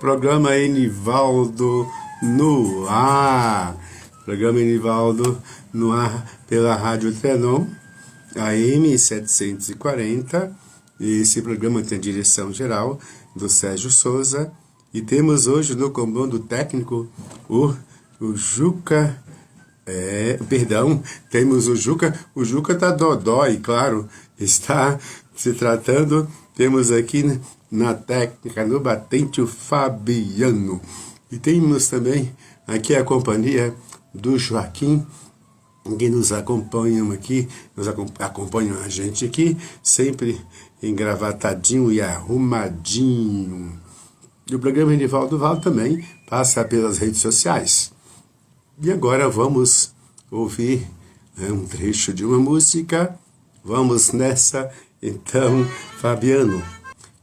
Programa Enivaldo no ar. Programa Enivaldo no ar pela Rádio Trenon, AM 740. Esse programa tem a direção geral do Sérgio Souza. E temos hoje no comando técnico o Juca. Temos o Juca tá dodói, claro, está se tratando. Temos aqui na técnica, no batente, o Fabiano. E temos também aqui a companhia do Joaquim, que nos acompanham aqui, acompanham a gente aqui, sempre engravatadinho e arrumadinho. E o programa Enivaldo Val também passa pelas redes sociais. E agora vamos ouvir um trecho de uma música. Vamos nessa, então, Fabiano.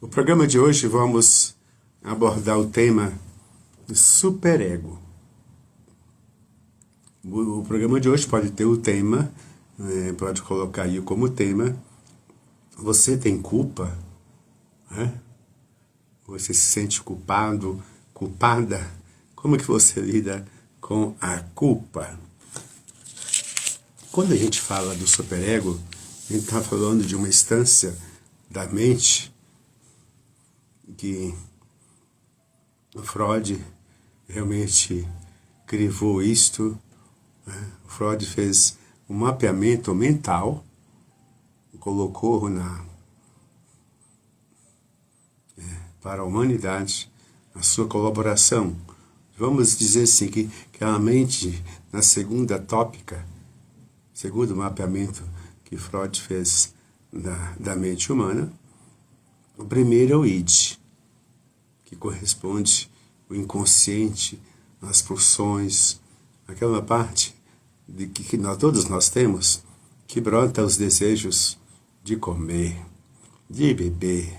O programa de hoje vamos abordar o tema superego. O programa de hoje pode ter o tema, pode colocar aí como tema: você tem culpa? Você se sente culpado, culpada? Como que você lida com a culpa? Quando a gente fala do superego, a gente está falando de uma instância da mente que o Freud realmente crivou isto. O Freud fez um mapeamento mental, colocou para a humanidade a sua colaboração. Vamos dizer assim, que a mente, na segunda tópica, segundo mapeamento que Freud fez da mente humana, o primeiro é o id, que corresponde ao inconsciente, às pulsões, aquela parte de que todos nós temos, que brota os desejos de comer, de beber,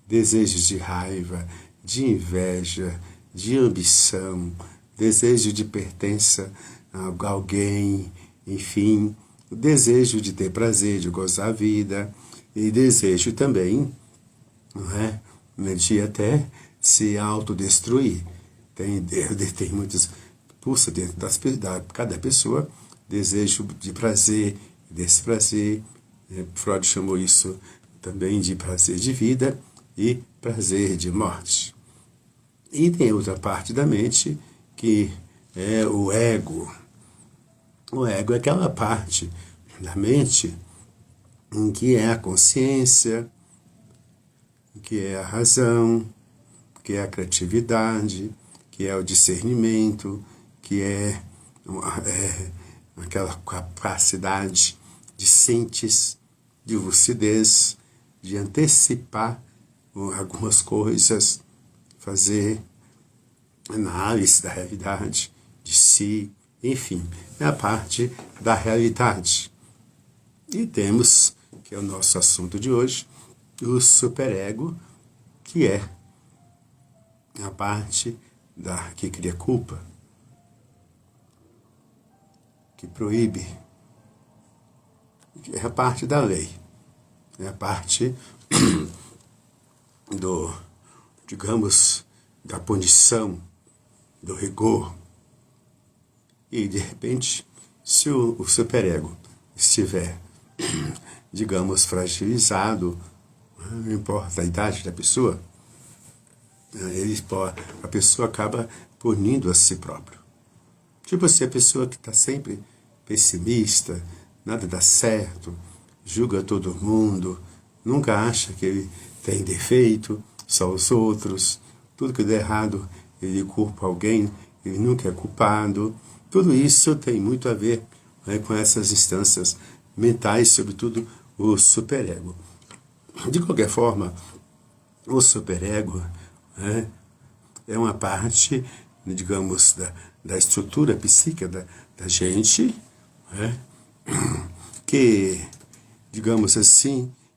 desejos de raiva, de inveja, de ambição, desejo de pertença a alguém, enfim, o desejo de ter prazer, de gozar a vida, e desejo também, de até se autodestruir. Tem muitos, pulsa dentro da cada pessoa, desejo de prazer, desprazer. Freud chamou isso também de prazer de vida e prazer de morte. E tem outra parte da mente que é o ego. O ego é aquela parte da mente em que é a consciência, que é a razão, que é a criatividade, que é o discernimento, que é aquela capacidade de síntese, de lucidez, de antecipar algumas coisas, fazer análise da realidade, de si, enfim, é a parte da realidade. E temos, que é o nosso assunto de hoje, o superego, que é a parte que cria culpa, que proíbe, é a parte da lei, é a parte da punição, do rigor. E, de repente, se o superego estiver, fragilizado, não importa a idade da pessoa, a pessoa acaba punindo a si próprio. Tipo assim, a pessoa que está sempre pessimista, nada dá certo, julga todo mundo, nunca acha que ele tem defeito, só os outros, tudo que dá errado ele culpa alguém, ele nunca é culpado. Tudo isso tem muito a ver com essas instâncias mentais, sobretudo o superego. De qualquer forma, o superego é uma parte, da estrutura psíquica da gente, que,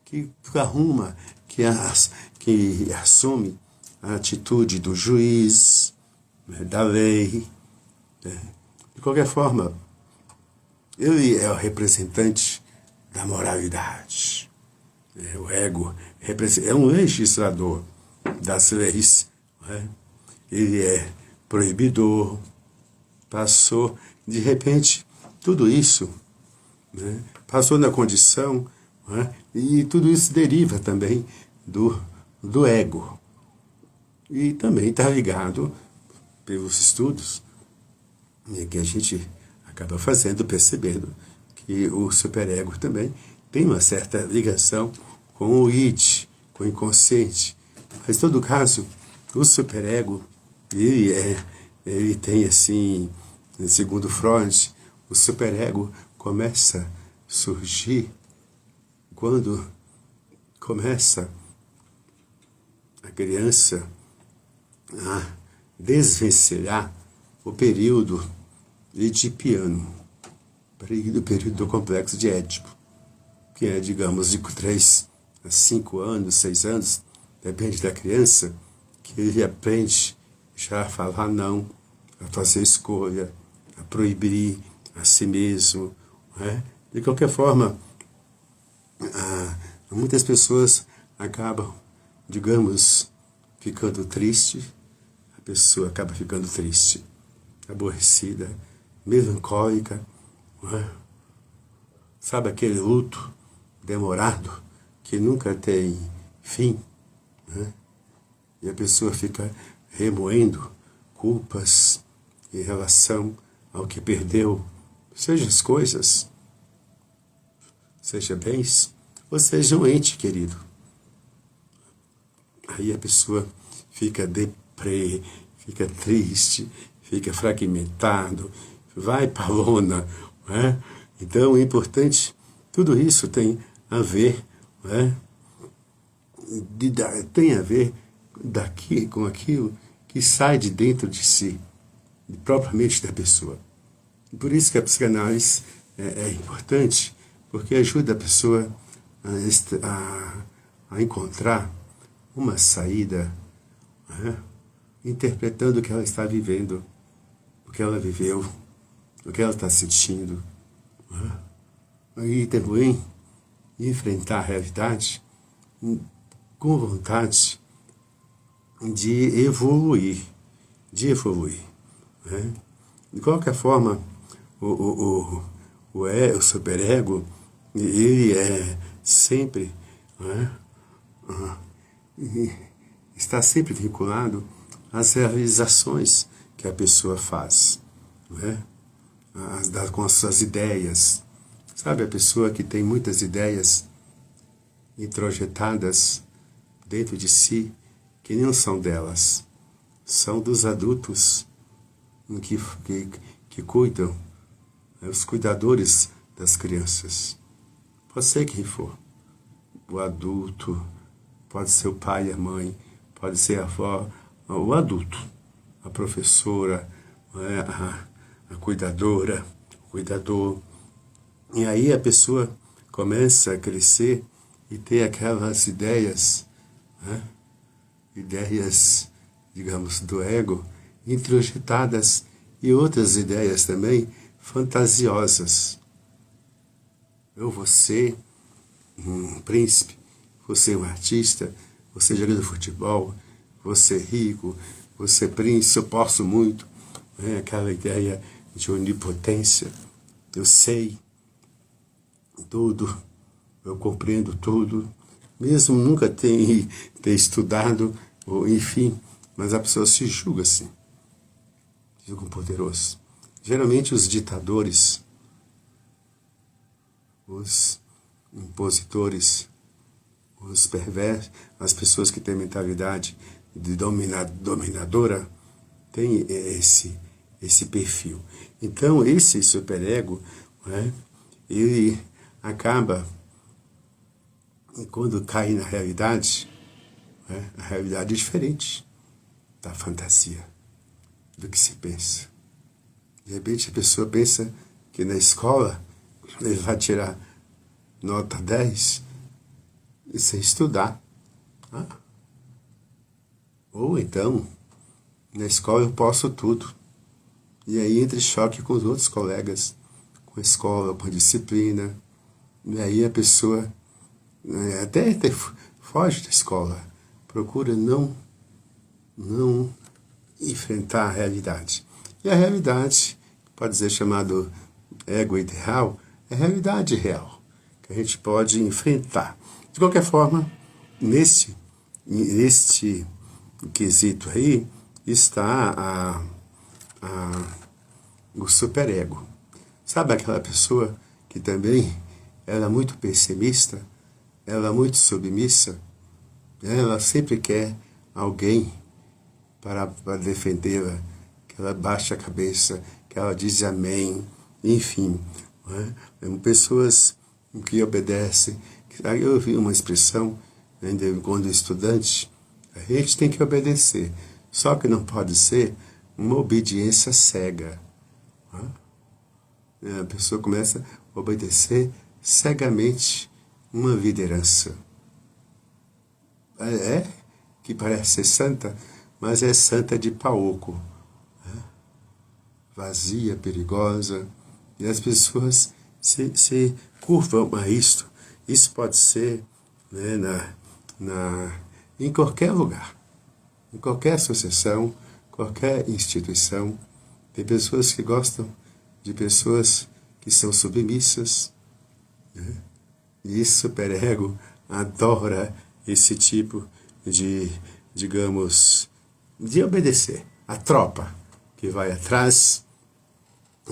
que arruma, que assume a atitude do juiz, da lei. De qualquer forma, ele é o representante da moralidade. O ego é um legislador das leis. ele é proibidor, passou, de repente, tudo isso, né, passou na condição, né, e tudo isso deriva também do ego. E também está ligado, pelos estudos, né, que a gente acaba fazendo, percebendo que o superego também tem uma certa ligação com o id, com o inconsciente. Mas, em todo caso, o superego, ele tem assim, segundo Freud, o superego começa a surgir quando começa a criança a desvencilhar o período edipiano, período do complexo de Édipo, que é, digamos, de 3 a 5 anos, 6 anos, depende da criança, que ele aprende já a falar não, a fazer escolha, a proibir a si mesmo. Né? De qualquer forma, muitas pessoas acabam, digamos, ficando triste, a pessoa acaba ficando triste, aborrecida, melancólica, né? Sabe aquele luto demorado que nunca tem fim, né? E a pessoa fica remoendo culpas em relação ao que perdeu, seja as coisas, seja bens, ou seja um ente querido. Aí a pessoa fica deprê, fica triste, fica fragmentado, vai para a lona, né? Então é importante, tudo isso tem a ver, né? Tem a ver com aquilo que sai de dentro de si, propriamente da pessoa. Por isso que a psicanálise é importante, porque ajuda a pessoa a encontrar uma saída, né? Interpretando o que ela está vivendo, o que ela viveu, o que ela está sentindo. Né? E também enfrentar a realidade com vontade de evoluir, né? De qualquer forma, o superego, ele é sempre, né, está sempre vinculado às realizações que a pessoa faz, né? Com as suas ideias. Sabe, a pessoa que tem muitas ideias introjetadas dentro de si, que não são delas, são dos adultos que cuidam, os cuidadores das crianças. Pode ser quem for. O adulto, pode ser o pai e a mãe, pode ser a avó, o adulto, a professora, a cuidadora, o cuidador. E aí a pessoa começa a crescer e ter aquelas ideias, né? Ideias, digamos, do ego, introjetadas, e outras ideias também fantasiosas. Eu vou ser um príncipe, vou ser um artista, vou ser jogador de futebol, vou ser rico, vou ser príncipe, eu posso muito. Né? Aquela ideia de onipotência. Eu sei tudo, eu compreendo tudo, mesmo nunca ter estudado, ou enfim, mas a pessoa se julga assim, julga um poderoso. Geralmente os ditadores, os impositores, os perversos, as pessoas que têm mentalidade de dominadora, têm esse perfil. Então, esse superego, né, ele acaba, quando cai na realidade, né, a realidade é diferente da fantasia, do que se pensa. De repente a pessoa pensa que na escola ele vai tirar nota 10 sem estudar. Ou então, na escola eu posso tudo. E aí entra em choque com os outros colegas, com a escola, com a disciplina. E aí a pessoa até foge da escola, procura não enfrentar a realidade. E a realidade, pode ser chamado ego ideal, é a realidade real, que a gente pode enfrentar. De qualquer forma, neste quesito aí, está o superego. Sabe aquela pessoa que também ela é muito pessimista, ela é muito submissa, ela sempre quer alguém para defendê-la, que ela baixe a cabeça, que ela diz amém, enfim. Não é? Pessoas que obedecem. Aí eu ouvi uma expressão, ainda quando estudante, a gente tem que obedecer, só que não pode ser uma obediência cega. A pessoa começa a obedecer cegamente uma liderança. Que parece ser santa, mas é santa de paoco, vazia, perigosa, e as pessoas se curvam a isto. Isso pode ser, né, em qualquer lugar, em qualquer associação, qualquer instituição. Tem pessoas que gostam de pessoas que são submissas, né? E esse superego adora esse tipo de, digamos, de obedecer. A tropa que vai atrás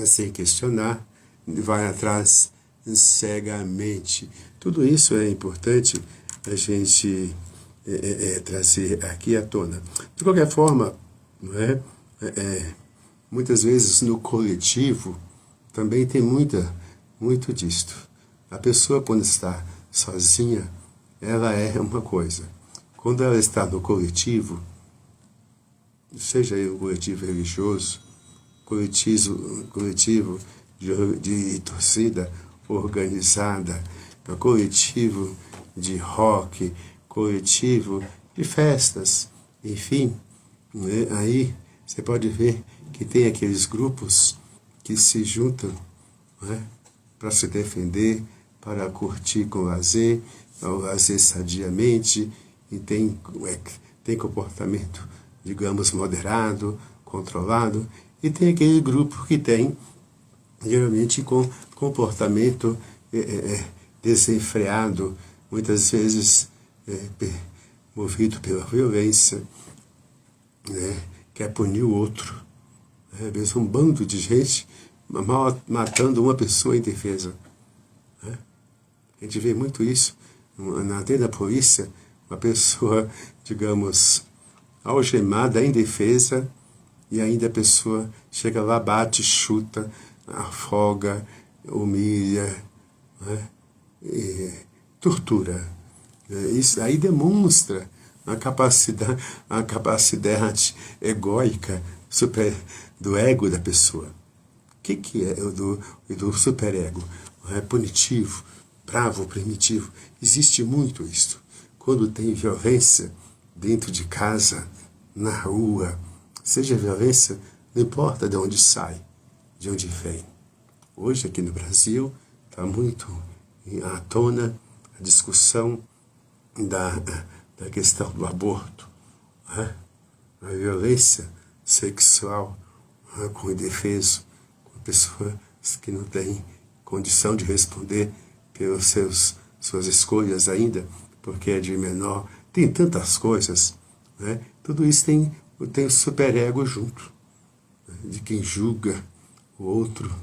sem questionar, vai atrás cegamente. Tudo isso é importante a gente trazer aqui à tona. De qualquer forma, não é? Muitas vezes no coletivo também tem muito disto. A pessoa, quando está sozinha, ela é uma coisa. Quando ela está no coletivo, seja um coletivo religioso, coletivo de torcida organizada, coletivo de rock, coletivo de festas, enfim, né? Aí você pode ver que tem aqueles grupos que se juntam, né, para se defender, para curtir com lazer, sadiamente, e tem comportamento, digamos, moderado, controlado, e tem aquele grupo que tem, geralmente, com comportamento desenfreado, muitas vezes movido pela violência, né, quer punir o outro. Mesmo um bando de gente matando uma pessoa em defesa. A gente vê muito isso dentro da polícia, uma pessoa, digamos, algemada em defesa, e ainda a pessoa chega lá, bate, chuta, afoga, humilha, né? Tortura. Isso aí demonstra a capacidade egóica do ego da pessoa. O que é o do superego? É punitivo, bravo, primitivo. Existe muito isso. Quando tem violência dentro de casa, na rua, seja violência, não importa de onde sai, de onde vem. Hoje, aqui no Brasil, está muito à tona a discussão da questão do aborto, né? A violência sexual, né, com o indefeso, com pessoas que não têm condição de responder pelas suas escolhas ainda, porque é de menor. Tem tantas coisas, né? Tudo isso tem o superego junto, né? De quem julga o outro,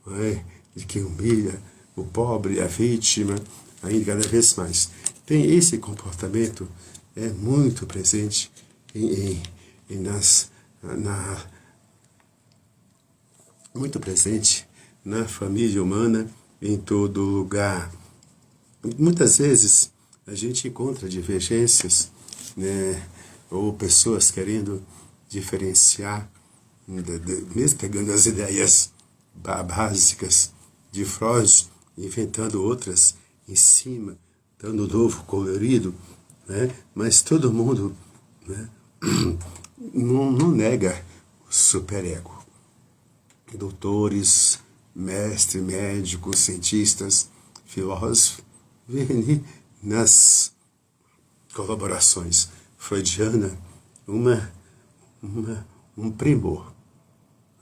né? De quem humilha o pobre, a vítima, ainda cada vez mais. Tem esse comportamento muito presente muito presente na família humana, em todo lugar. Muitas vezes a gente encontra divergências, né, ou pessoas querendo diferenciar, mesmo pegando as ideias básicas de Freud, inventando outras em cima, dando novo colorido, né? Mas todo mundo, né, não nega o superego. Doutores, mestres, médicos, cientistas, filósofos, vêm nas colaborações freudianas um primor.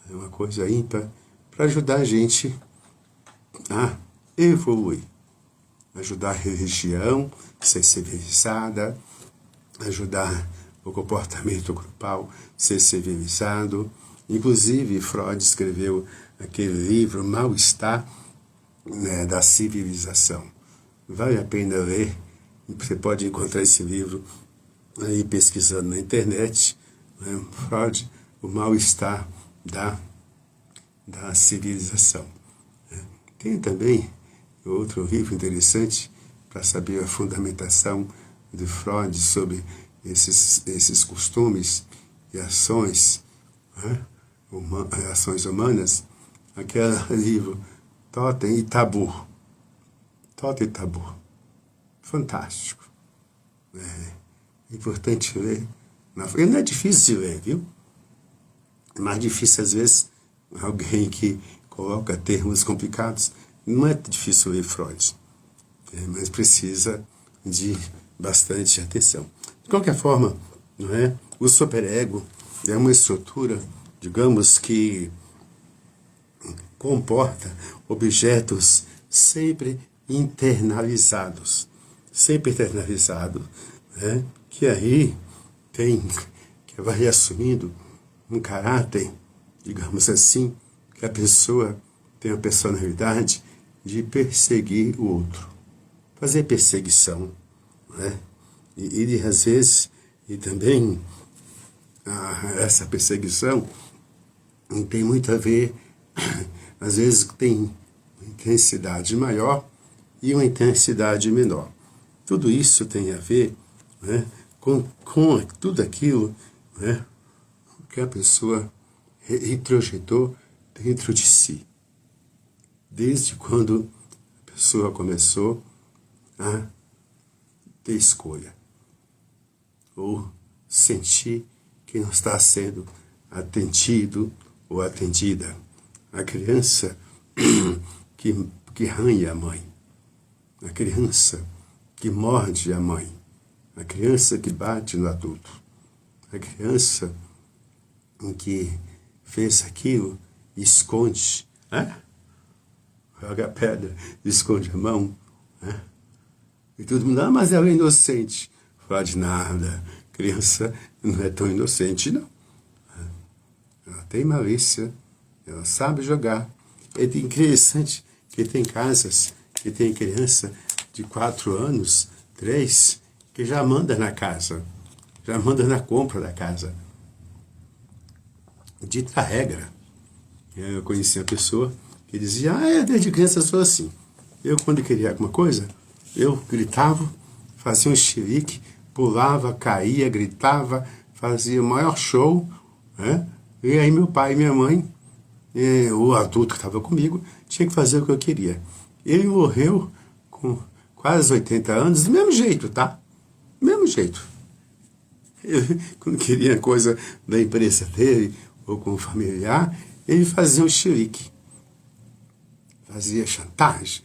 É uma coisa ímpar para ajudar a gente a evoluir. Ajudar a religião a ser civilizada, ajudar o comportamento grupal a ser civilizado. Inclusive, Freud escreveu aquele livro Mal-Estar, né, da Civilização. Vale a pena ler. Você pode encontrar esse livro aí pesquisando na internet, né? Freud, o mal-estar da civilização. Tem também outro livro interessante para saber a fundamentação de Freud sobre esses costumes e ações, né? Ações humanas, aquele livro Totem e Tabu. Totem e Tabu. Fantástico. É importante ler. Ele não é difícil de ler, viu? É mais difícil, às vezes, alguém que coloca termos complicados. Não é difícil ler Freud, mas precisa de bastante atenção. De qualquer forma, não é? O superego é uma estrutura, digamos, que comporta objetos sempre internalizados. Sempre internalizado, né? Que aí que vai assumindo um caráter, digamos assim, que a pessoa tem a personalidade de perseguir o outro, fazer perseguição, né? E às vezes, e também essa perseguição tem muito a ver, às vezes tem uma intensidade maior e uma intensidade menor. Tudo isso tem a ver, né, com tudo aquilo, né, que a pessoa introjetou dentro de si. Desde quando a pessoa começou a ter escolha. Ou sentir que não está sendo atendido ou atendida. A criança que arranha a mãe. A criança que morde a mãe, a criança que bate no adulto, a criança que fez aquilo e esconde, né? Joga a pedra, esconde a mão, né? E todo mundo, mas ela é inocente. Fala de nada, criança não é tão inocente, não. Ela tem malícia, ela sabe jogar. É interessante que tem casas que tem criança de 4 anos, 3, que já manda na casa, já manda na compra da casa. Dita regra. Eu conheci uma pessoa que dizia, desde criança eu sou assim. Eu, quando queria alguma coisa, eu gritava, fazia um xerique, pulava, caía, gritava, fazia o maior show, né? E aí meu pai e minha mãe, o adulto que estava comigo, tinha que fazer o que eu queria. Ele morreu com quase 80 anos, do mesmo jeito, tá? Do mesmo jeito. Ele, quando queria coisa da empresa dele, ou com um familiar, ele fazia um xerique. Fazia chantagem.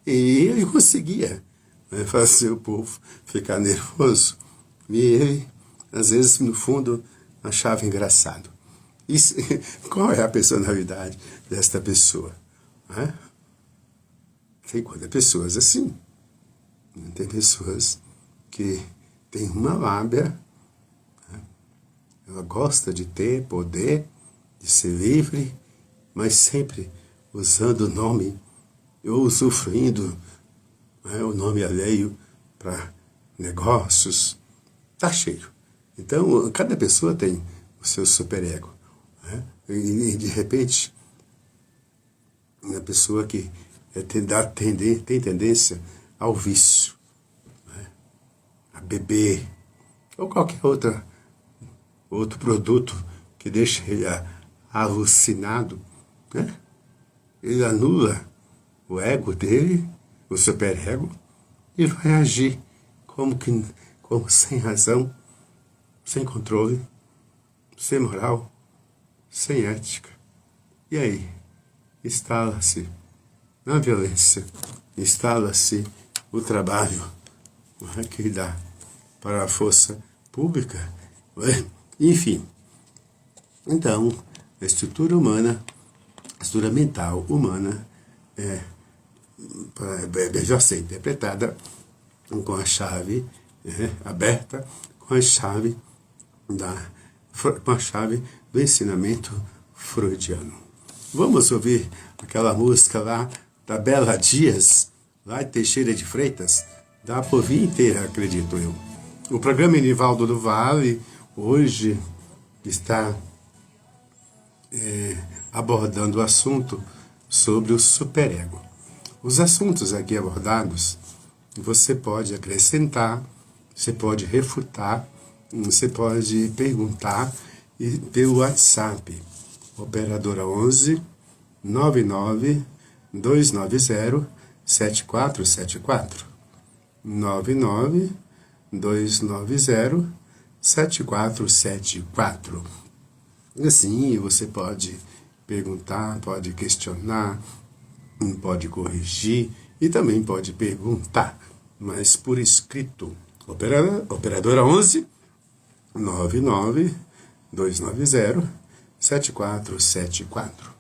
E ele conseguia, né, fazer o povo ficar nervoso. E ele, às vezes, no fundo, achava engraçado. Isso, qual é a personalidade desta pessoa? Né? Tem pessoas assim. Tem pessoas que têm uma lábia, né? Ela gosta de ter poder, de ser livre, mas sempre usando o nome, ou usufruindo, né, o nome alheio para negócios. Está cheio. Então, cada pessoa tem o seu superego. Né? E, de repente, uma pessoa que tem tendência ao vício, né? A beber, ou qualquer outro produto que deixa ele alucinado, né? Ele anula o ego dele, o superego, e vai agir como sem razão, sem controle, sem moral, sem ética. E aí, instala-se na violência, instala-se o trabalho, né, que dá para a força pública, né? Enfim, Então, a estrutura humana, a estrutura mental humana já ser interpretada com a chave aberta, com a chave do ensinamento freudiano. Vamos ouvir aquela música lá da Bela Dias, lá de Teixeira de Freitas, dá para ouvir inteira, acredito eu. O programa Nivaldo do Vale hoje está abordando o assunto sobre o superego. Os assuntos aqui abordados, você pode acrescentar, você pode refutar, você pode perguntar pelo WhatsApp, operadora 11 99 290 7474 99 290 7474. Assim, você pode perguntar, pode questionar, pode corrigir e também pode perguntar, mas por escrito. Operadora 11 99 290 7474.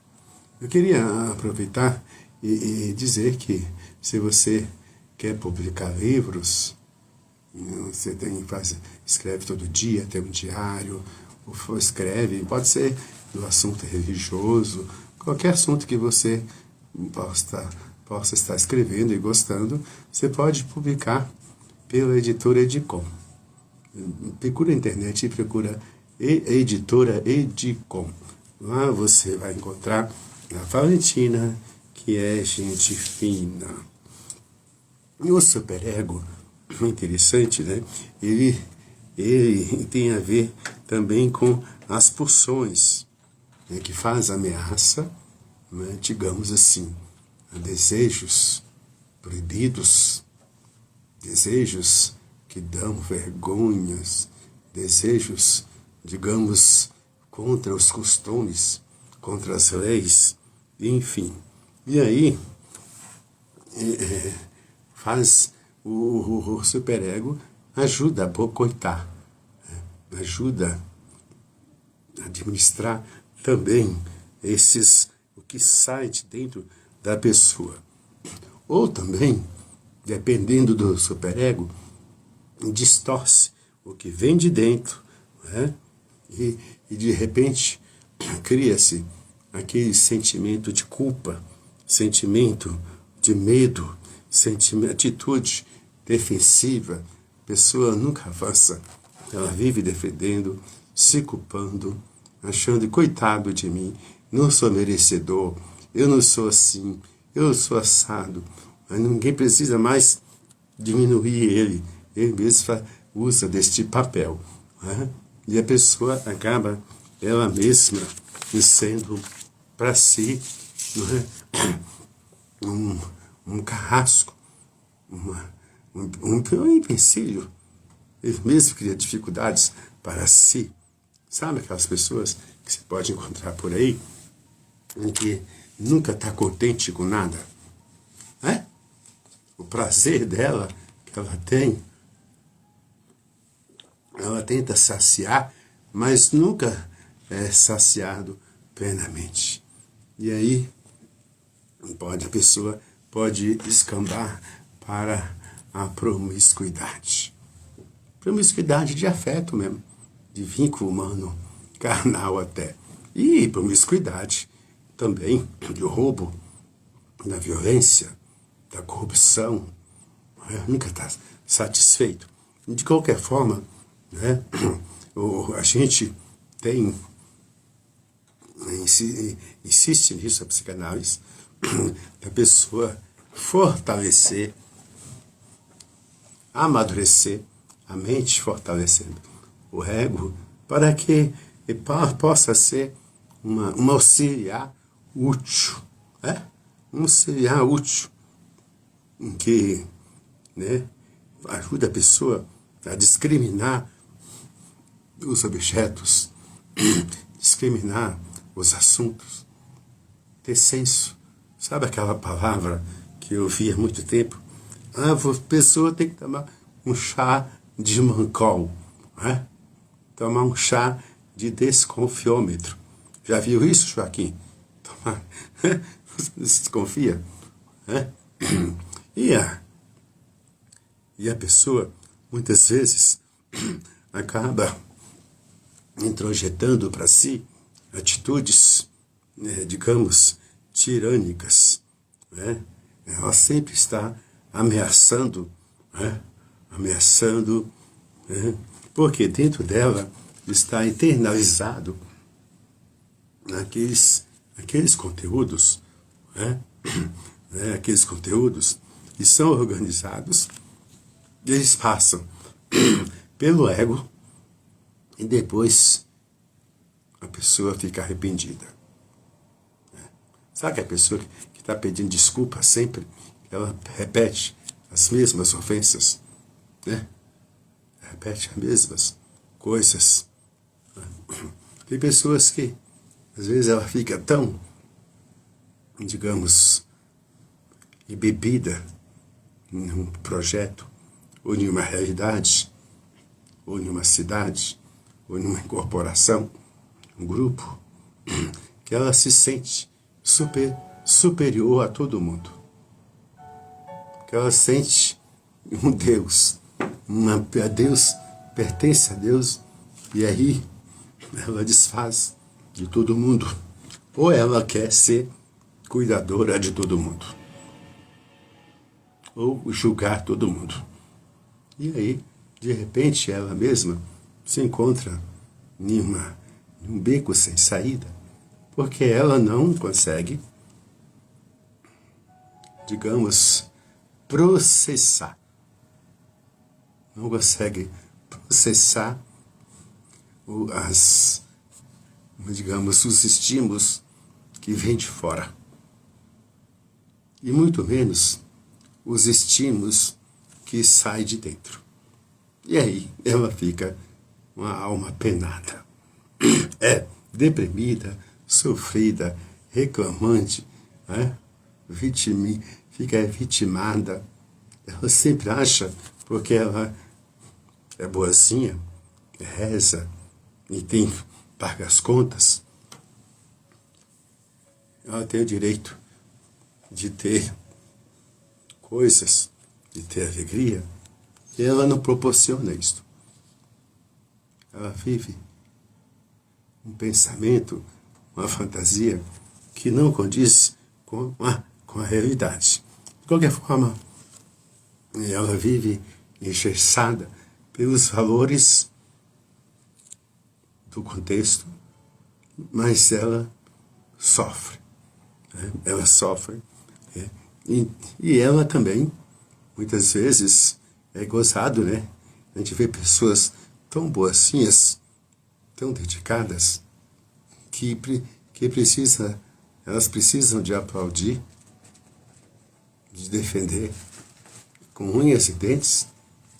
Eu queria aproveitar e dizer que se você quer publicar livros, você escreve todo dia, tem um diário, ou escreve, pode ser do assunto religioso, qualquer assunto que você possa estar escrevendo e gostando, você pode publicar pela editora Edicom. Procura na internet e procura editora Edicom. Lá você vai encontrar a Valentina, que é gente fina. E o superego, interessante, né? Ele tem a ver também com as pulsões, né, que faz ameaça, né, digamos assim, a desejos proibidos, desejos que dão vergonhas, desejos, digamos, contra os costumes, contra as leis, enfim. E aí faz o superego ajuda a boicotar, ajuda a administrar também o que sai de dentro da pessoa. Ou também, dependendo do superego, distorce o que vem de dentro, né? E de repente cria-se aquele sentimento de culpa, sentimento de medo, atitude defensiva. A pessoa nunca avança, ela vive defendendo, se culpando, achando, coitado de mim, não sou merecedor, eu não sou assim, eu sou assado. Mas ninguém precisa mais diminuir ele mesmo usa deste papel, né? E a pessoa acaba ela mesma sendo para si, né, um carrasco, um empecilho. Ele mesmo cria dificuldades para si. Sabe aquelas pessoas que você pode encontrar por aí, em que nunca está contente com nada, né? O prazer dela, que ela tem, ela tenta saciar, mas nunca é saciado plenamente. E aí, a pessoa pode descambar para a promiscuidade. Promiscuidade de afeto mesmo, de vínculo humano, carnal até. E promiscuidade também de roubo, da violência, da corrupção. Nunca está satisfeito. De qualquer forma, né, a gente insiste nisso, a psicanálise, da pessoa fortalecer, amadurecer a mente, fortalecendo o ego, para que possa ser um auxiliar útil, né? Um auxiliar útil, em que, né, ajuda a pessoa a discriminar os objetos, discriminar os assuntos, ter senso. Sabe aquela palavra que eu ouvi há muito tempo? A pessoa tem que tomar um chá de mancol, né? Tomar um chá de desconfiômetro. Já viu isso, Joaquim? Você desconfia? Né? E a pessoa, muitas vezes, acaba introjetando para si atitudes, digamos, tirânicas. Né? Ela sempre está ameaçando, né? Ameaçando, né? Porque dentro dela está internalizado aqueles conteúdos, né? Aqueles conteúdos que são organizados, eles passam pelo ego e depois a pessoa fica arrependida. Sabe a pessoa que está pedindo desculpa sempre, ela repete as mesmas ofensas, né? Repete as mesmas coisas. Tem pessoas que, às vezes, ela fica tão, digamos, embebida em um projeto, ou em uma realidade, ou em uma cidade, ou em uma corporação, um grupo, que ela se sente superior a todo mundo. Que ela sente um Deus, a Deus, pertence a Deus, e aí ela desfaz de todo mundo. Ou ela quer ser cuidadora de todo mundo. Ou julgar todo mundo. E aí, de repente, ela mesma se encontra em um beco sem saída, porque ela não consegue, digamos, processar. Não consegue processar os estímulos que vêm de fora. E muito menos os estímulos que saem de dentro. E aí ela fica uma alma penada. Deprimida, sofrida, reclamante, né? Fica vitimada. Ela sempre acha, porque ela é boazinha, reza e paga as contas, ela tem o direito de ter coisas, de ter alegria, e ela não proporciona isso. Ela vive um pensamento, uma fantasia que não condiz com a realidade. De qualquer forma, ela vive engessada pelos valores do contexto, mas ela sofre. Né? Ela sofre. E ela também, muitas vezes, é gozado, né? A gente vê pessoas tão boazinhas, tão dedicadas, que elas precisam de aplaudir, de defender, com unhas e dentes,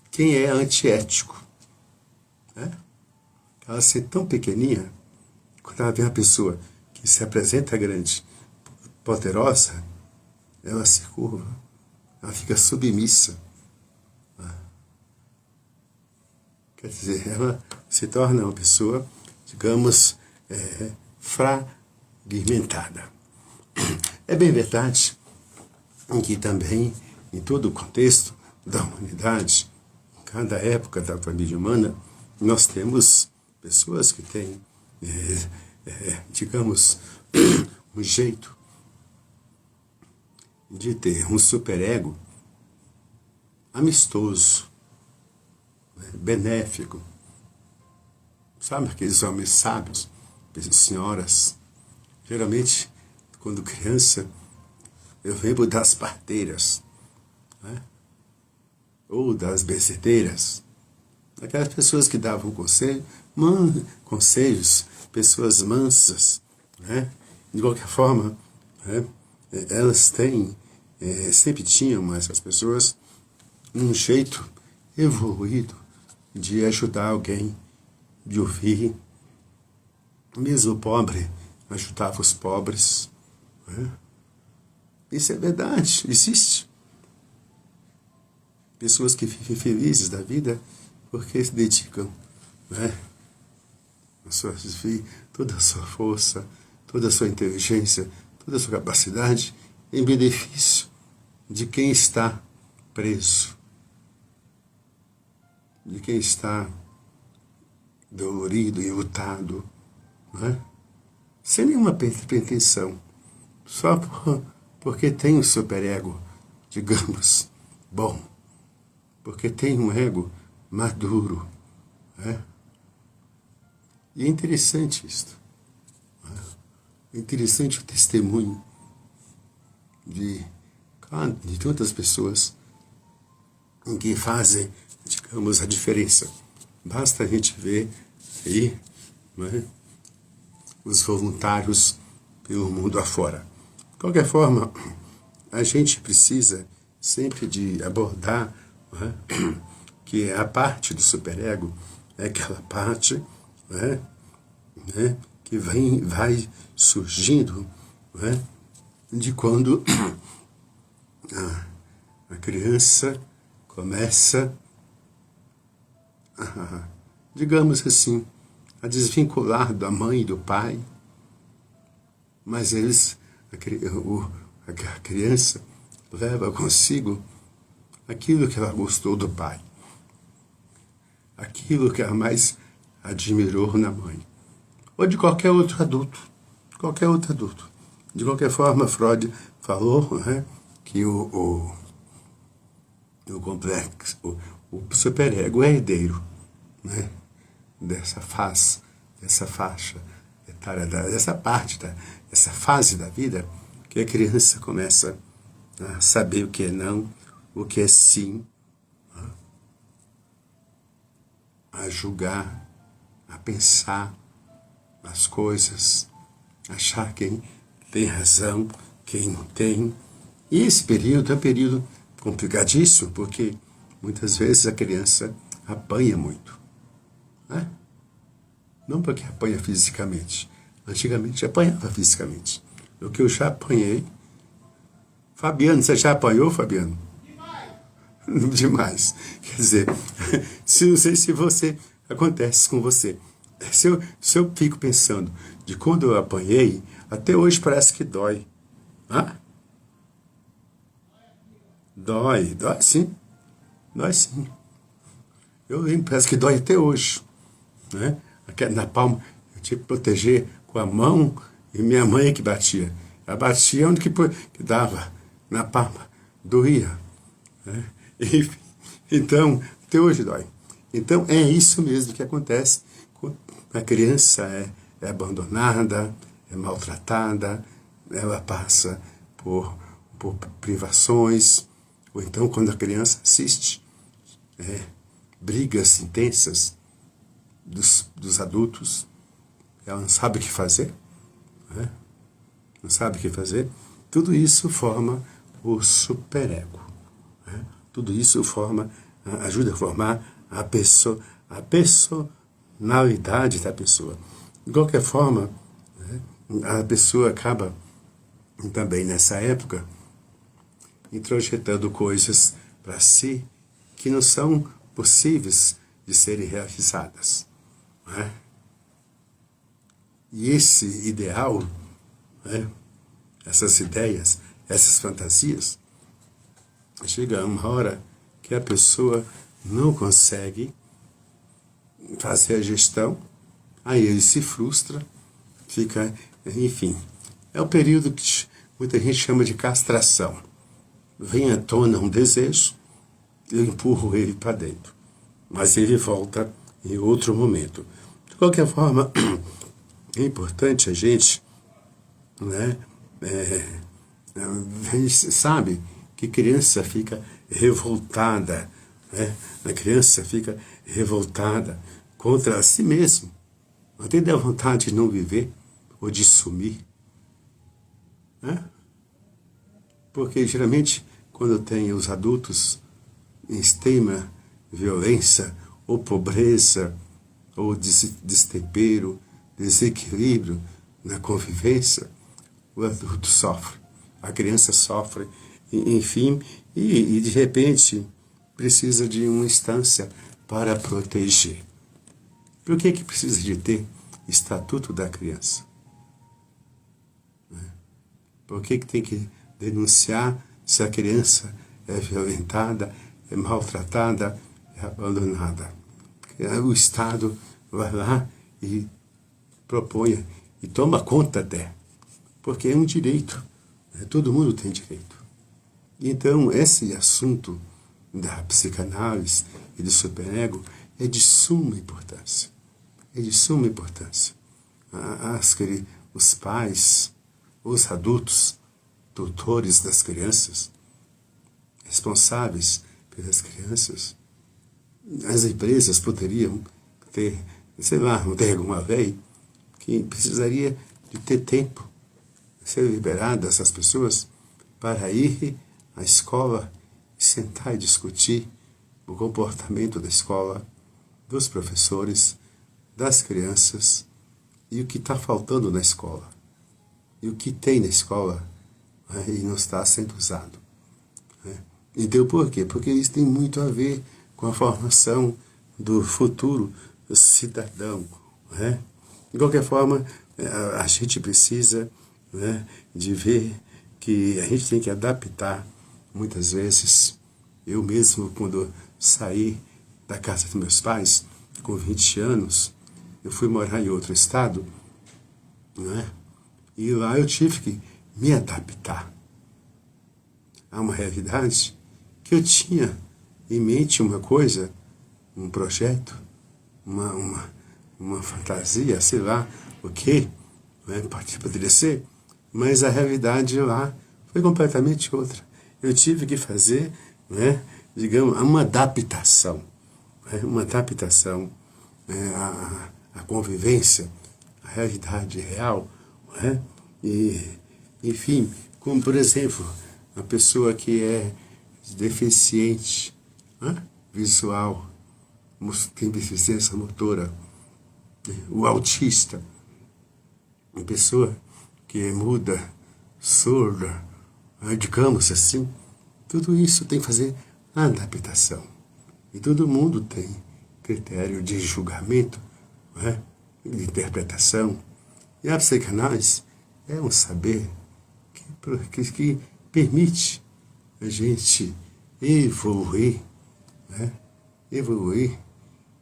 quem é antiético. Né? Ela ser tão pequenininha, quando ela vê uma pessoa que se apresenta grande, poderosa, ela se curva, ela fica submissa. Quer dizer, ela se torna uma pessoa, digamos, fragmentada. É bem verdade que também, em todo o contexto da humanidade, em cada época da família humana, nós temos pessoas que têm, digamos, um jeito de ter um superego amistoso, benéfico. Sabe aqueles homens sábios, senhoras? Geralmente, quando criança, eu lembro das parteiras, né? Ou das benzedeiras, aquelas pessoas que davam conselhos, pessoas mansas, né? De qualquer forma, né? Elas têm, sempre tinham, essas pessoas, um jeito evoluído de ajudar alguém, de ouvir. Mesmo o pobre ajudava os pobres. Né? Isso é verdade, existe. Pessoas que vivem felizes da vida porque se dedicam, né, toda a sua força, toda a sua inteligência, toda a sua capacidade em benefício de quem está preso, de quem está dolorido, enlutado, não é? Sem nenhuma pretensão, só porque tem um superego, digamos, bom, porque tem um ego maduro. Né? E é interessante isto. É interessante o testemunho de tantas pessoas que fazem, digamos, a diferença. Basta a gente ver aí, né, os voluntários pelo mundo afora. De qualquer forma, a gente precisa sempre de abordar, né, que a parte do superego é aquela parte, né, que vai surgindo, né, de quando a criança começa digamos assim, a desvincular da mãe e do pai, mas a criança leva consigo aquilo que ela gostou do pai, aquilo que ela mais admirou na mãe, ou de qualquer outro adulto, De qualquer forma, Freud falou, né, que o complexo, o superego é herdeiro, né, dessa faixa etária, dessa parte, dessa fase da vida, que a criança começa a saber o que é não, o que é sim, a julgar, a pensar as coisas, achar quem tem razão, quem não tem. E esse período é um período complicadíssimo, porque muitas vezes a criança apanha muito. Né? Não porque apanha fisicamente. Antigamente apanhava fisicamente. O que eu já apanhei. Fabiano, você já apanhou, Fabiano? Demais. Demais. Quer dizer, não sei se você acontece com você. Se eu fico pensando de quando eu apanhei, até hoje parece que dói. Hã? Dói sim. Dói sim. Eu lembro, parece que dói até hoje. Né? Na palma, eu tinha que proteger com a mão e minha mãe é que batia. Ela batia onde que dava, na palma, doía. Né? Enfim, então, até hoje dói. Então, é isso mesmo que acontece quando a criança é abandonada, é maltratada, ela passa por privações, ou então quando a criança assiste brigas intensas dos adultos, ela não sabe o que fazer, né? Não sabe o que fazer. Tudo isso forma o superego. Né? Tudo isso ajuda a formar a personalidade da pessoa. De qualquer forma, né, a pessoa acaba também nessa época introjetando coisas para si que não são possíveis de serem realizadas. Né? E esse ideal, né, essas ideias, essas fantasias, chega uma hora que a pessoa não consegue fazer a gestão, aí ele se frustra, fica, enfim. É o período que muita gente chama de castração. Vem à tona um desejo, eu empurro ele para dentro. Mas ele volta em outro momento. De qualquer forma, é importante a gente, né, a gente sabe que criança fica revoltada, né? A criança fica revoltada contra si mesmo. Não tem da vontade de não viver ou de sumir. Né? Porque geralmente quando tem os adultos em extrema violência ou pobreza ou destempero, desequilíbrio na convivência, o adulto sofre, a criança sofre, enfim, e de repente precisa de uma instância para proteger. Por que precisa de ter Estatuto da Criança. Por que tem que denunciar se a criança é violentada, é maltratada, é abandonada? Porque o Estado vai lá e propõe e toma conta até, porque é um direito, né? Todo mundo tem direito. Então, esse assunto da psicanálise e do superego é de suma importância. É de suma importância. Os pais, os adultos, tutores das crianças, responsáveis pelas crianças, as empresas poderiam ter, sei lá, ter alguma lei que precisaria de ter tempo, ser liberadas essas pessoas para ir à escola e sentar e discutir o comportamento da escola, dos professores, das crianças e o que está faltando na escola. E o que tem na escola, né, e não está sendo usado. Né? Então, por quê? Porque isso tem muito a ver com a formação do futuro cidadão. Né? De qualquer forma, a gente precisa, né, de ver que a gente tem que adaptar, muitas vezes. Eu mesmo, quando saí da casa dos meus pais, com 20 anos, eu fui morar em outro estado, né? E lá eu tive que me adaptar a uma realidade que eu tinha em mente uma coisa, um projeto, uma fantasia, sei lá o que, né? Poderia ser, mas a realidade lá foi completamente outra. Eu tive que fazer, né, digamos, uma adaptação, né? Uma adaptação, né, à convivência, à realidade real, né? E, enfim, como por exemplo, uma pessoa que é deficiente, né, visual, tem deficiência motora, o autista, uma pessoa que é muda, surda, digamos assim, tudo isso tem que fazer a adaptação. E todo mundo tem critério de julgamento, né, de interpretação. E a psicanálise é um saber que permite a gente evoluir, né, evoluir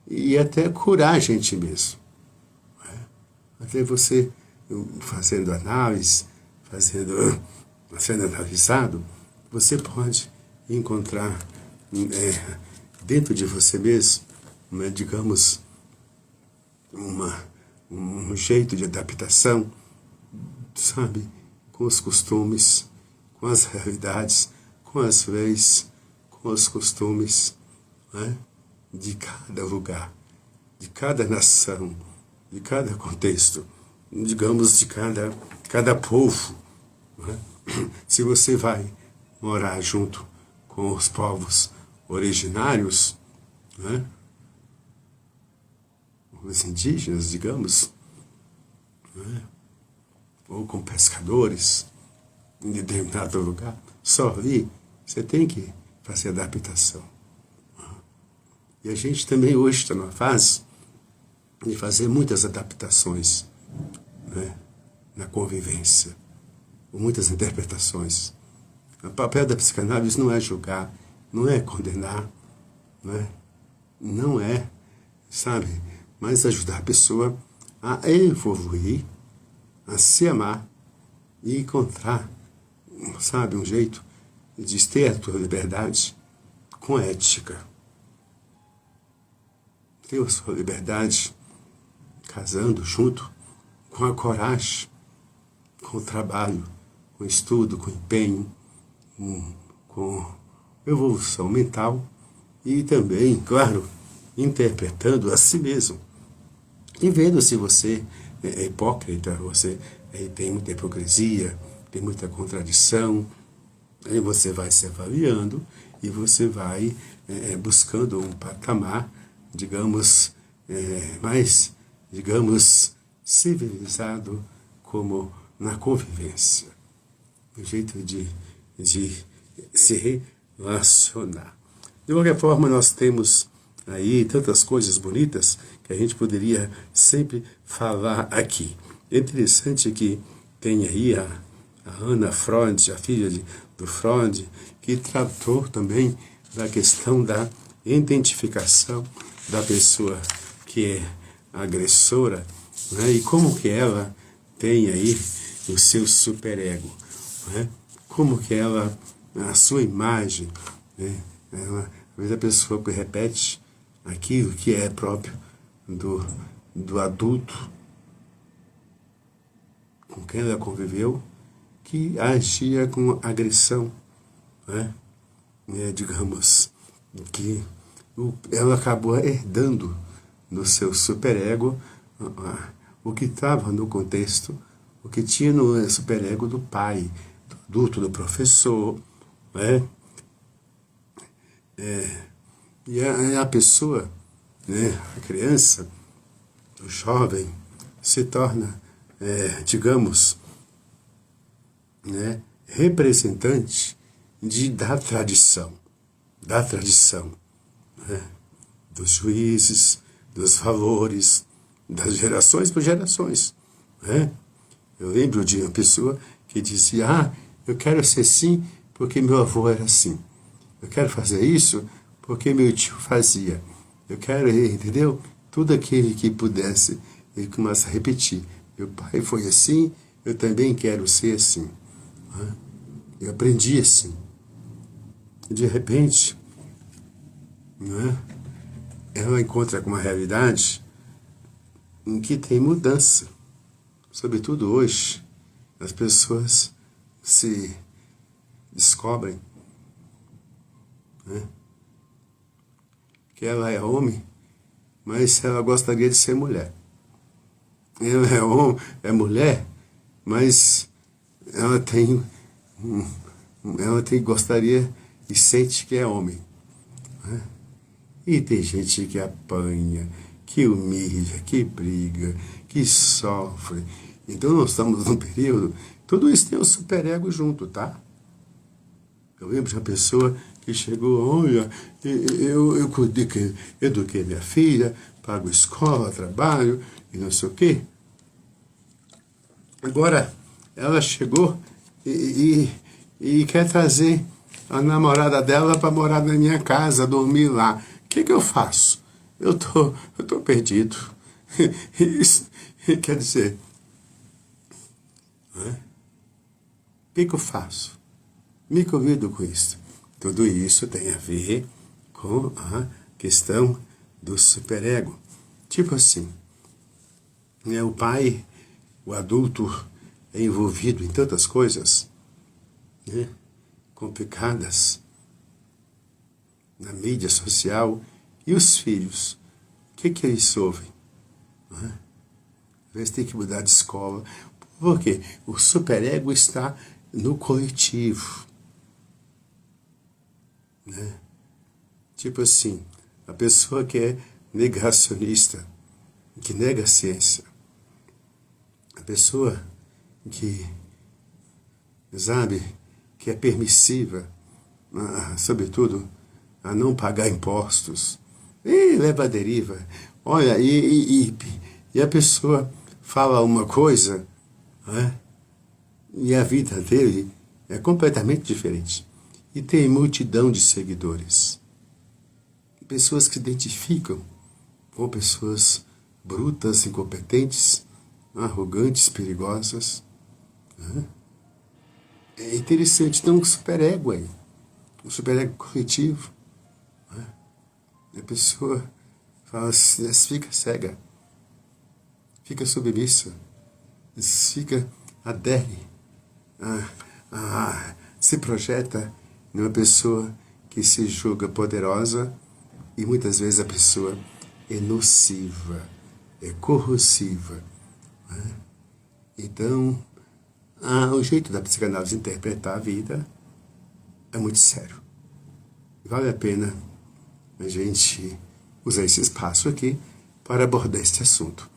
e até curar a gente mesmo. Né? Até você fazendo análise, sendo analisado, você pode encontrar dentro de você mesmo, né, digamos, um jeito de adaptação, sabe, com os costumes, com as realidades, com as leis, com os costumes, né, de cada lugar, de cada nação, de cada contexto, digamos, de cada povo. Né? Se você vai morar junto com os povos originários, né, os indígenas, digamos, né, ou com pescadores em determinado lugar, só ali você tem que fazer adaptação. E a gente também hoje está numa fase de fazer muitas adaptações, né, na convivência, com muitas interpretações. O papel da psicanálise não é julgar, não é condenar, não é, sabe, mas ajudar a pessoa a evoluir, a se amar e encontrar, sabe, um jeito de ter a tua liberdade com ética. Ter a sua liberdade casando junto com a coragem, com o trabalho, com o estudo, com o empenho, com evolução mental e também, claro, interpretando a si mesmo e vendo se você é hipócrita, você tem muita hipocrisia, tem muita contradição. Aí você vai se avaliando e você vai buscando um patamar, digamos, mais, digamos, civilizado, como na convivência, o jeito de se relacionar. De qualquer forma, nós temos aí tantas coisas bonitas que a gente poderia sempre falar aqui. É interessante que tem aí a Anna Freud, a filha do Freud, que tratou também da questão da identificação da pessoa que é agressora, né? E como que ela tem aí o seu superego, né? Como que ela, a sua imagem, né? Às vezes a pessoa que repete aquilo que é próprio do adulto com quem ela conviveu, que agia com agressão, né? Digamos que ela acabou herdando no seu superego o que estava no contexto, o que tinha no superego do pai, do adulto, do professor, né? E a pessoa, né, a criança, o jovem, se torna, digamos, né, representante da tradição, né, dos juízes, dos valores, das gerações por gerações, né? Eu lembro de uma pessoa que dizia, eu quero ser assim porque meu avô era assim. Eu quero fazer isso porque meu tio fazia. Eu quero, entendeu? Tudo aquele que pudesse, ele começa a repetir. Meu pai foi assim, eu também quero ser assim. Eu aprendi assim. De repente, né, ela encontra com uma realidade em que tem mudança. Sobretudo hoje, as pessoas se descobrem, né, que ela é homem, mas ela gostaria de ser mulher. Ela é homem, é mulher, mas ela gostaria e sente que é homem, né? E tem gente que apanha, que humilha, que briga, que sofre. Então nós estamos num período, tudo isso tem um superego junto, tá? Eu lembro de uma pessoa que chegou, olha, eu eduquei minha filha, pago escola, trabalho e não sei o quê. Agora, ela chegou e quer trazer a namorada dela para morar na minha casa, dormir lá. O que eu faço? Eu tô perdido. Isso, quer dizer, o que eu faço? Me convido com isso. Tudo isso tem a ver com a questão do superego. Tipo assim, né, o pai, o adulto é envolvido em tantas coisas, né, complicadas na mídia social, e os filhos, o que eles ouvem? Às vezes tem que mudar de escola. Por quê? O superego está no coletivo, né? Tipo assim, a pessoa que é negacionista, que nega a ciência, a pessoa que, sabe, que é permissiva, sobretudo, a não pagar impostos, e leva a deriva. Olha, e a pessoa fala uma coisa, né, e a vida dele é completamente diferente. E tem multidão de seguidores. Pessoas que se identificam com pessoas brutas, incompetentes, arrogantes, perigosas. Né? É interessante, tem um superego aí. Um superego coletivo. Né? A pessoa fala, fica cega, fica submissa, adere, se projeta numa pessoa que se julga poderosa, e muitas vezes a pessoa é nociva, é corrosiva. Né? Então, o jeito da psicanálise interpretar a vida é muito sério. Vale a pena a gente usar esse espaço aqui para abordar este assunto.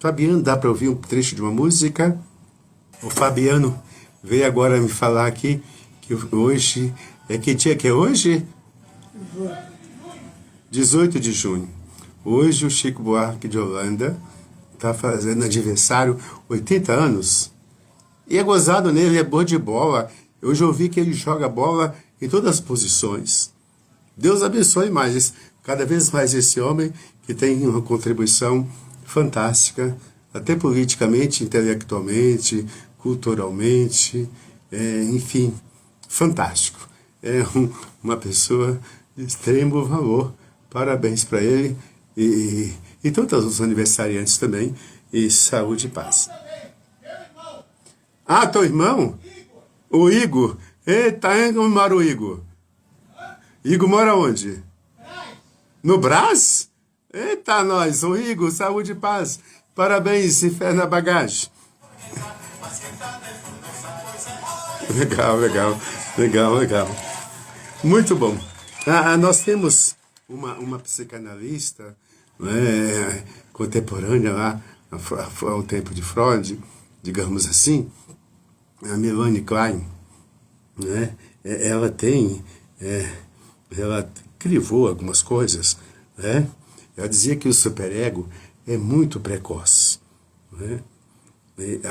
Fabiano, dá para ouvir um trecho de uma música? O Fabiano veio agora me falar aqui que hoje... que dia que é hoje? 18 de junho. Hoje o Chico Buarque de Holanda está fazendo aniversário, 80 anos. E é gozado nele, é bom de bola. Eu já ouvi que ele joga bola em todas as posições. Deus abençoe mais, cada vez mais esse homem que tem uma contribuição fantástica, até politicamente, intelectualmente, culturalmente, enfim, fantástico. É uma pessoa de extremo valor. Parabéns para ele e todos os aniversariantes também. E saúde e paz. Ah, teu irmão? O Igor. Eita, onde mora o Igor? Igor mora onde? No Brás? Eita, nós. O Igor, saúde e paz. Parabéns e fé na bagagem. Legal, legal, legal, legal. Muito bom. Nós temos uma psicanalista, né, contemporânea lá, ao tempo de Freud, digamos assim, a Melanie Klein, né? Ela crivou algumas coisas, né? Ela dizia que o superego é muito precoce, né?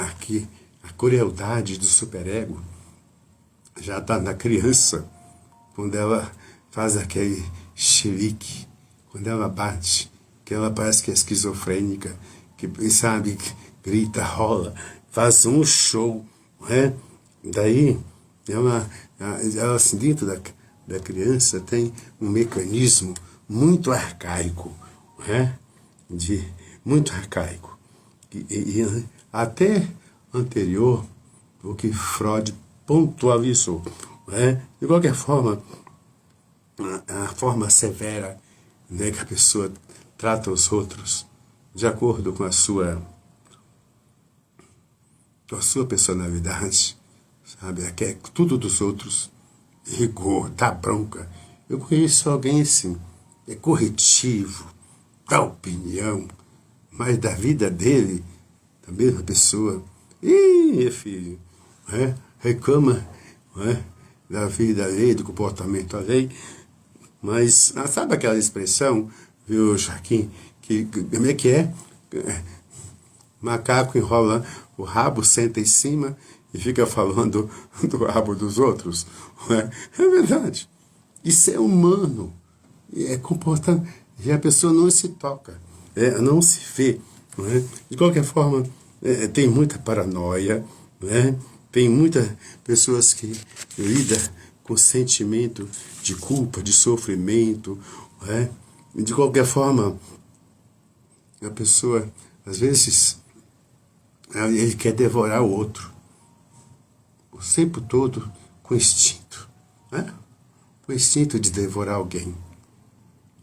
Aqui, a crueldade do superego já está na criança, quando ela faz aquele chilique, quando ela bate, que ela parece que é esquizofrênica, que, sabe, grita, rola, faz um show, né? Daí, ela assim, dentro da criança tem um mecanismo muito arcaico, né? Muito arcaico. E até anterior ao que Freud pontualizou, né? De qualquer forma, a forma severa, né, que a pessoa trata os outros de acordo com a sua personalidade, sabe? É tudo dos outros, rigor, dá bronca. Eu conheço alguém assim, é corretivo, dá opinião, mas da vida dele, da mesma pessoa, meu filho, né? Reclama, né, da vida alheia, do comportamento alheio, mas sabe aquela expressão, viu, Joaquim, como é que é? Macaco enrola o rabo, senta em cima e fica falando do rabo dos outros. É verdade. Isso é humano. É comportamento. E a pessoa não se toca, não se vê. Não é? De qualquer forma, tem muita paranoia, né? Tem muitas pessoas que lidam com sentimento de culpa, de sofrimento. Né? De qualquer forma, a pessoa, às vezes, ele quer devorar o outro. O tempo todo com instinto. Né? Com instinto de devorar alguém.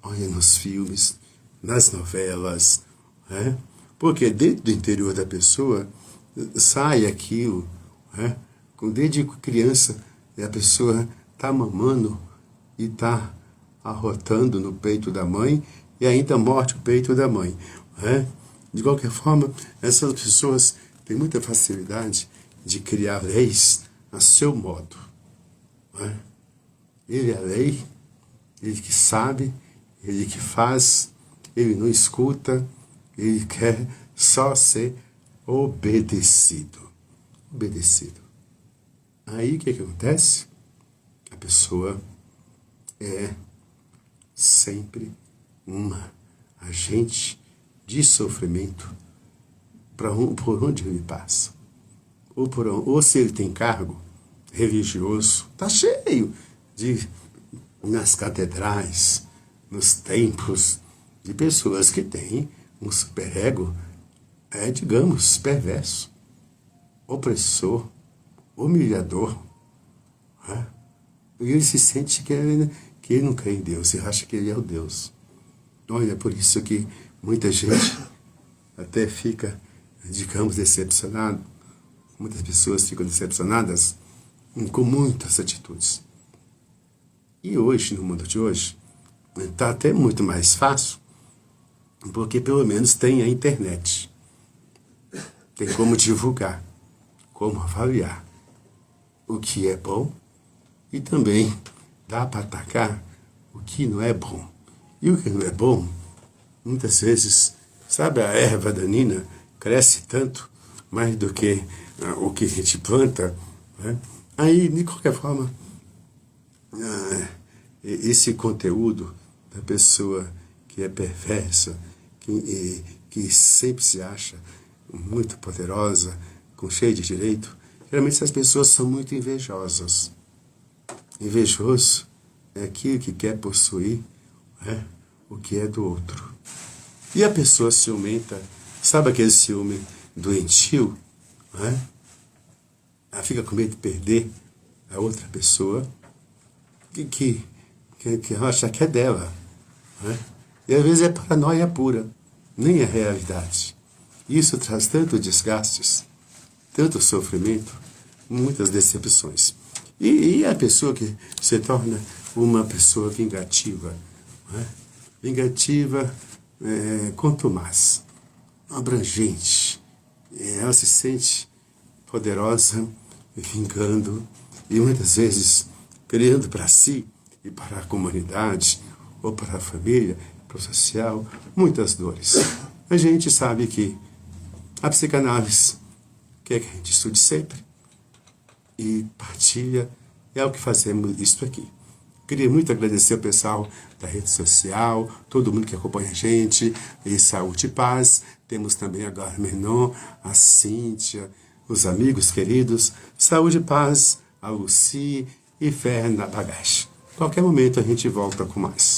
Olha nos filmes, nas novelas. Né? Porque dentro do interior da pessoa sai aquilo. Né? Desde criança, a pessoa está mamando e está arrotando no peito da mãe e ainda morde o peito da mãe. Né? De qualquer forma, essas pessoas têm muita facilidade de criar leis a seu modo. Né? Ele é a lei, ele que sabe, ele que faz, ele não escuta, ele quer só ser obedecido. Obedecido. Aí o que acontece? A pessoa é sempre uma agente de sofrimento por onde ele passa. Ou se ele tem cargo religioso, está cheio nas catedrais, nos templos, de pessoas que têm um superego, digamos, perverso, opressor, humilhador. Né? E ele se sente que ele não crê em Deus, ele acha que ele é o Deus. Olha, é por isso que muita gente até fica, digamos, decepcionado. Muitas pessoas ficam decepcionadas com muitas atitudes. E hoje, no mundo de hoje, está até muito mais fácil, porque pelo menos tem a internet. Tem como divulgar, como avaliar o que é bom e também dá para atacar o que não é bom. E o que não é bom, muitas vezes, sabe, a erva daninha cresce tanto, mais do que o que a gente planta, né? Aí, de qualquer forma, esse conteúdo da pessoa que é perversa, que sempre se acha muito poderosa, com cheio de direito, geralmente essas pessoas são muito invejosas. Invejoso é aquele que quer possuir, né, o que é do outro. E a pessoa ciumenta, sabe aquele ciúme doentio? Né? Ela fica com medo de perder a outra pessoa que acha que é dela. Né? E às vezes é paranoia pura, nem é realidade. Isso traz tanto desgastes, tanto sofrimento, muitas decepções. E a pessoa que se torna uma pessoa vingativa, né? Vingativa, contumaz, abrangente. Ela se sente poderosa, vingando, e muitas vezes criando para si e para a comunidade, ou para a família, para o social, muitas dores. A gente sabe que a psicanálise quer que a gente estude sempre e partilha, é o que fazemos isto aqui. Queria muito agradecer ao pessoal da rede social, todo mundo que acompanha a gente, e saúde e paz. Temos também agora a Menon, a Cíntia, os amigos queridos, saúde e paz, a Lucy e fé na bagagem. Qualquer momento a gente volta com mais.